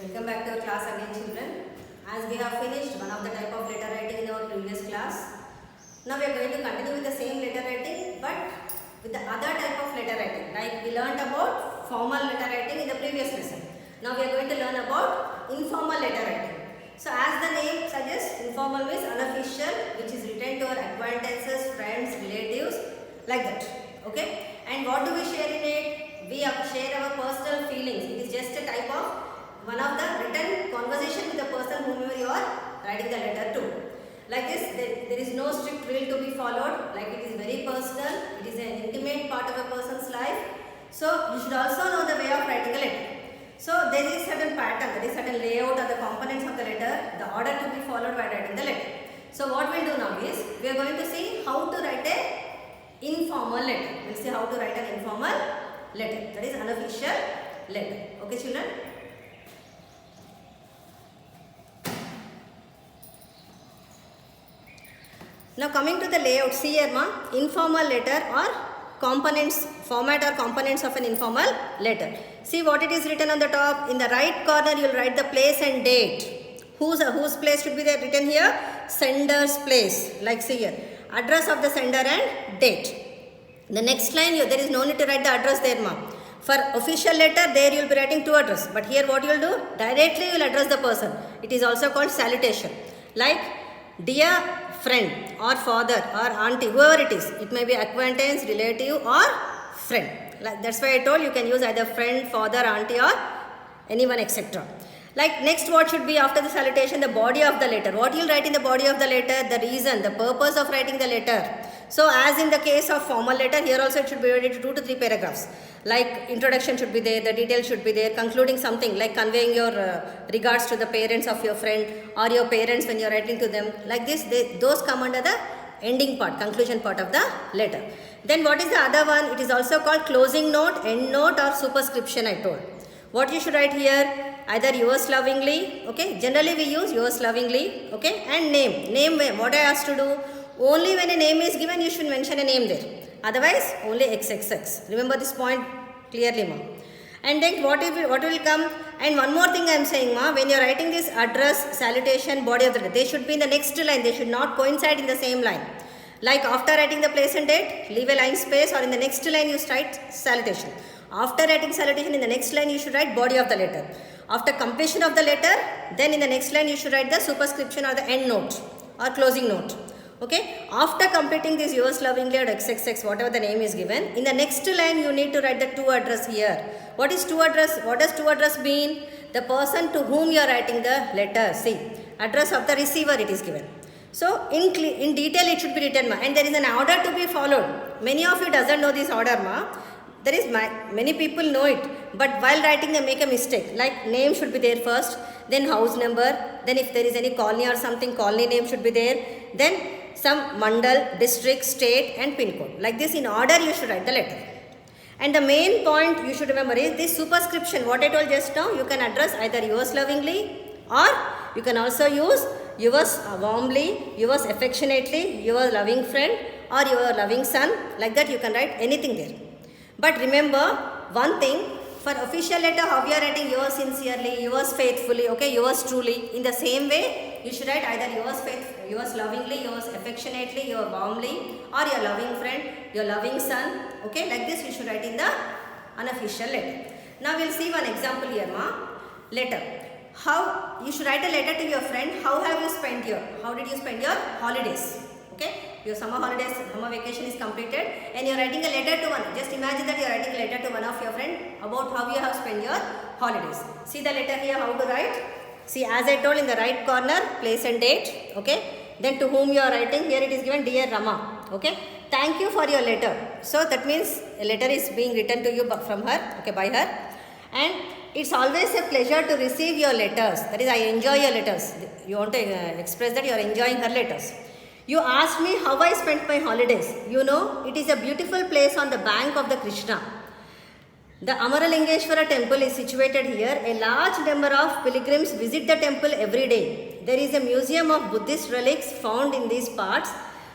Welcome back to our class again, children. As we have finished one of the type of letter writing in our previous class, now we are going to continue with the same letter writing but with the other type of letter writing. Like we learned about formal letter writing in the previous lesson. Now we are going to learn about informal letter writing. So as the name suggests, informal means unofficial, which is written to our acquaintances, friends, relatives, like that. Okay? And what do we share in it? We share our personal feelings. It is just a type of one of the written conversation with the person whom you are writing the letter to. Like this, there is no strict rule to be followed. Like it is very personal. It is an intimate part of a person's life. So you should also know the way of writing a letter. So there is certain pattern, there is certain layout of the components of the letter, the order to be followed by writing the letter. So what we will do now is, we are going to see how to write a informal letter. We will see how to write an informal letter, that is unofficial letter. Okay, children? Now coming to the layout, see here ma, informal letter or components, format or components of an informal letter. See what it is written on the top. In the right corner you will write the place and date. Whose place should be there written here? Sender's place. Like see here, address of the sender and date. The next line, there is no need to write the address there ma. For official letter, there you will be writing two address. But here what you will do? Directly you will address the person. It is also called salutation. Like, dear friend or father or auntie, whoever it is. It may be acquaintance, relative or friend. Like, that's why I told you can use either friend, father, auntie or anyone, etc. Like next, what should be after the salutation? The body of the letter. What you will write in the body of the letter? The reason, the purpose of writing the letter. So as in the case of formal letter, here also it should be divided into 2 to 3 paragraphs. Like introduction should be there, the details should be there, concluding something like conveying your regards to the parents of your friend or your parents when you are writing to them. Like this, those come under the ending part, conclusion part of the letter. Then what is the other one? It is also called closing note, end note or superscription, I told. What you should write here? Either yours lovingly, okay, generally we use yours lovingly, okay, and name, what I asked to do, only when a name is given you should mention a name there, otherwise only XXX, remember this point clearly ma. And then what will come, and one more thing I am saying ma, when you are writing this address, salutation, body of the letter, they should be in the next line, they should not coincide in the same line. Like after writing the place and date, leave a line space, or in the next line you write salutation. After writing salutation, in the next line you should write body of the letter. After completion of the letter, then in the next line you should write the superscription or the end note or closing note. Okay. After completing this yours lovingly or XXX, whatever the name is given, in the next line you need to write the to address here. What is to address? What does to address mean? The person to whom you are writing the letter. See, address of the receiver it is given. So in detail it should be written ma, and there is an order to be followed. Many of you doesn't know this order ma. There is many people know it, but while writing they make a mistake. Like name should be there first, then house number, then if there is any colony or something, colony name should be there, then some mandal, district, state and pin code. Like this in order you should write the letter. And the main point you should remember is this superscription. What I told just now, you can address either yours lovingly or you can also use yours warmly, yours affectionately, your loving friend or your loving son. Like that you can write anything there. But remember one thing, for official letter how you are writing yours sincerely, yours faithfully, okay, yours truly. In the same way you should write either yours lovingly, yours affectionately, your warmly or your loving friend, your loving son, okay, like this you should write in the unofficial letter. Now we will see one example here ma. Letter. How you should write a letter to your friend, how did you spend your holidays, okay. Your summer holidays, summer vacation is completed and you are writing a letter to one. Just imagine that you are writing a letter to one of your friend about how you have spent your holidays. See the letter here, how to write. See, as I told, in the right corner, place and date, okay. Then to whom you are writing, here it is given, dear Rama, okay. Thank you for your letter. So that means a letter is being written to you from her, okay, by her. And it's always a pleasure to receive your letters. That is, I enjoy your letters. You want to express that you are enjoying her letters. You asked me how I spent my holidays. You know, it is a beautiful place on the bank of the Krishna. The Amaralingeshwara temple is situated here. A large number of pilgrims visit the temple every day. There is a museum of Buddhist relics found in these parts.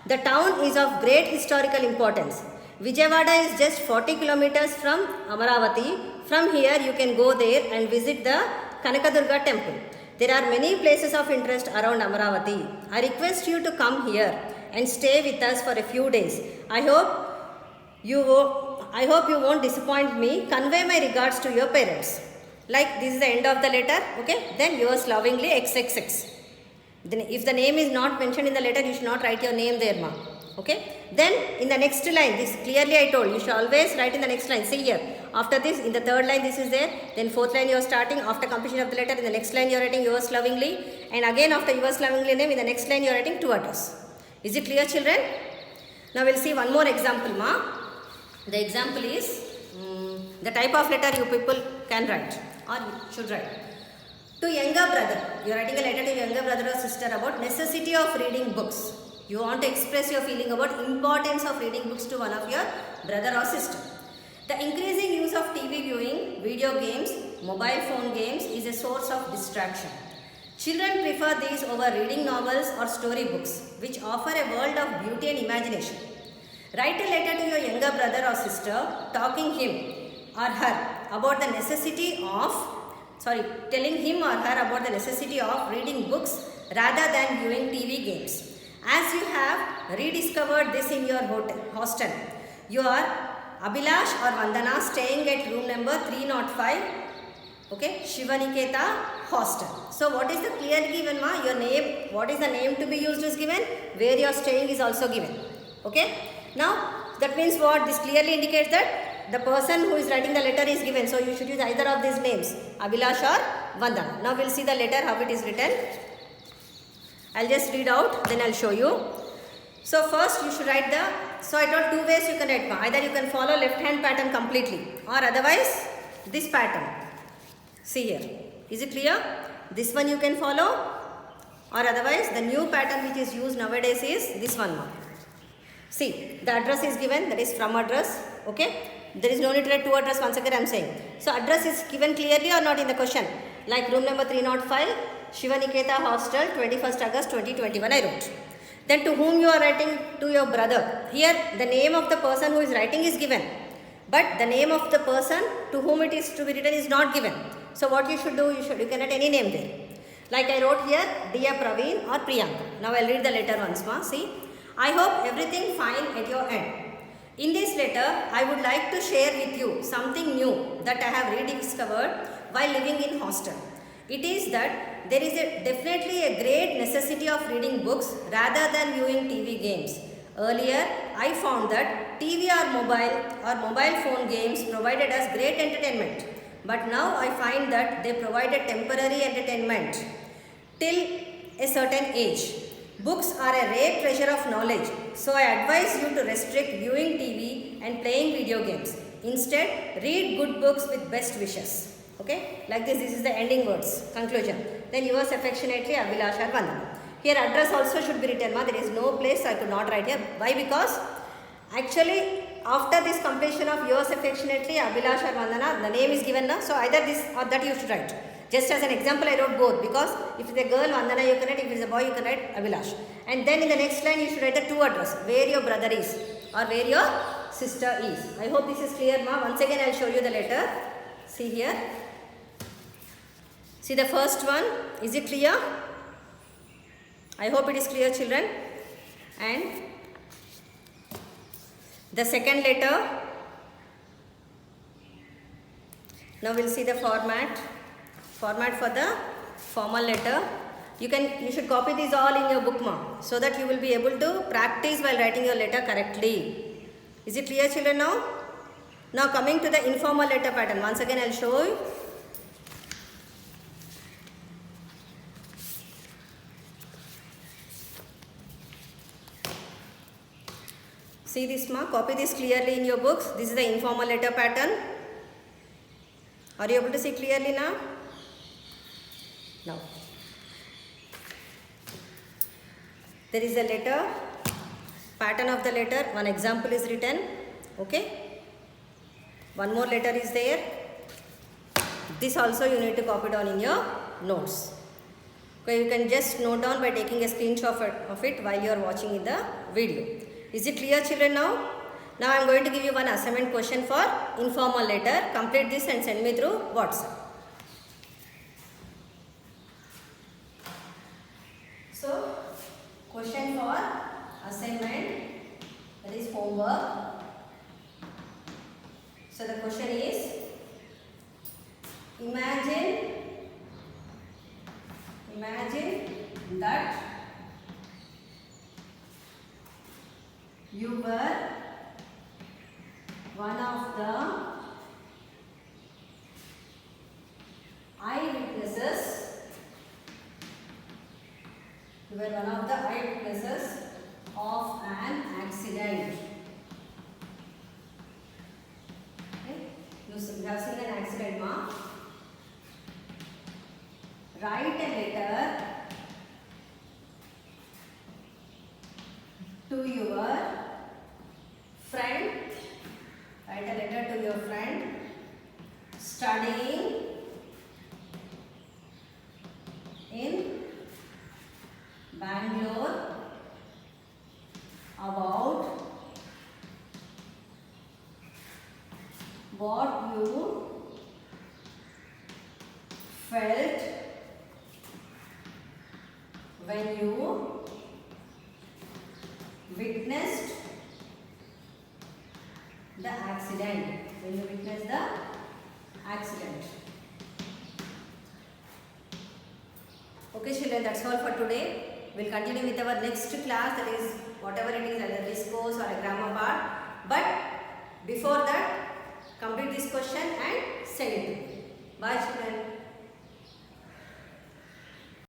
The town is of great historical importance. Vijayawada is just 40 kilometers from Amaravati. From here you can go there and visit the Kanakadurga temple. There are many places of interest around Amaravati. I request you to come here and stay with us for a few days. I hope you won't disappoint me. Convey my regards to your parents. Like, this is the end of the letter. Okay, then yours lovingly XXX. Then if the name is not mentioned in the letter, you should not write your name there, ma. Okay, then in the next line, this clearly I told, you should always write in the next line. See here, after this, in the third line this is there, then fourth line you are starting, after completion of the letter, in the next line you are writing yours lovingly, and again after yours lovingly name, in the next line you are writing to address. Is it clear, children? Now we will see one more example, ma. The example is the type of letter you people can write or should write. To younger brother, you are writing a letter to younger brother or sister about necessity of reading books. You want to express your feeling about importance of reading books to one of your brother or sister. The increasing use of TV viewing, video games, mobile phone games is a source of distraction. Children prefer these over reading novels or storybooks, which offer a world of beauty and imagination. Write a letter to your younger brother or sister, telling him or her about the necessity of reading books rather than viewing TV games. As you have rediscovered this in your hostel, you are Abhilash or Vandana staying at room number 305, okay, Shivaniketa hostel. So what is the clearly given, ma? Your name, what is the name to be used is given, where you are staying is also given. Okay. Now that means what? This clearly indicates that the person who is writing the letter is given. So you should use either of these names, Abhilash or Vandana. Now we will see the letter how it is written. I'll just read out, then I'll show you. So first you should write so I told two ways you can write. Either you can follow left hand pattern completely or otherwise this pattern. See here. Is it clear? This one you can follow or otherwise the new pattern which is used nowadays is this one. See, the address is given, that is from address. Okay. There is no need to write to address, once again I am saying. So address is given clearly or not in the question. Like room number 305. Shivaniketa hostel, 21st August 2021 I wrote. Then to whom you are writing? To your brother. Here the name of the person who is writing is given. But the name of the person to whom it is to be written is not given. So what you should do, you can write any name there. Like I wrote here, Dear Praveen or Priyanka. Now I will read the letter once more. See. I hope everything fine at your end. In this letter, I would like to share with you something new that I have rediscovered while living in hostel. It is that there is definitely a great necessity of reading books rather than viewing TV games. Earlier, I found that TV or mobile phone games provided us great entertainment. But now I find that they provided temporary entertainment till a certain age. Books are a rare treasure of knowledge, so I advise you to restrict viewing TV and playing video games. Instead, read good books with best wishes. Okay, like this is the ending words, conclusion. Then yours affectionately, Abhilash or Vandana. Here address also should be written, ma. There is no place, I could not write here. Why? Because actually after this completion of yours affectionately, Abhilash or Vandana, the name is given now. So either this or that you should write. Just as an example, I wrote both because if it's a girl, Vandana you can write, if it's a boy, you can write Abhilash. And then in the next line, you should write the to address, where your brother is or where your sister is. I hope this is clear, ma. Once again, I'll show you the letter. See here. See the first one. Is it clear? I hope it is clear, children. And the second letter. Now we'll see the format for the formal letter. You should copy these all in your book, ma, so that you will be able to practice while writing your letter correctly. Is it clear, children, now? Now coming to the informal letter pattern. Once again, I'll show you. See this, ma, copy this clearly in your books. This is the informal letter pattern. Are you able to see clearly now? Now, there is a letter, pattern of the letter, one example is written, okay. One more letter is there. This also you need to copy down in your notes. Okay, you can just note down by taking a screenshot of it while you are watching in the video. Is it clear, children, now? Now I am going to give you one assignment question for informal letter. Complete this and send me through WhatsApp. So the question is, imagine that you were one of the eyewitnesses. You were one of the eyewitnesses of an accident. Okay? You have seen an accident, ma. Write a letter to your friend. Write a letter to your friend studying in Bangalore about what you felt when you witnessed the accident. When you witnessed the accident. Okay, children, that's all for today. We'll continue with our next class, that is whatever it is, either this course or a grammar part. But before that, complete this question and send it to me. Bye, children.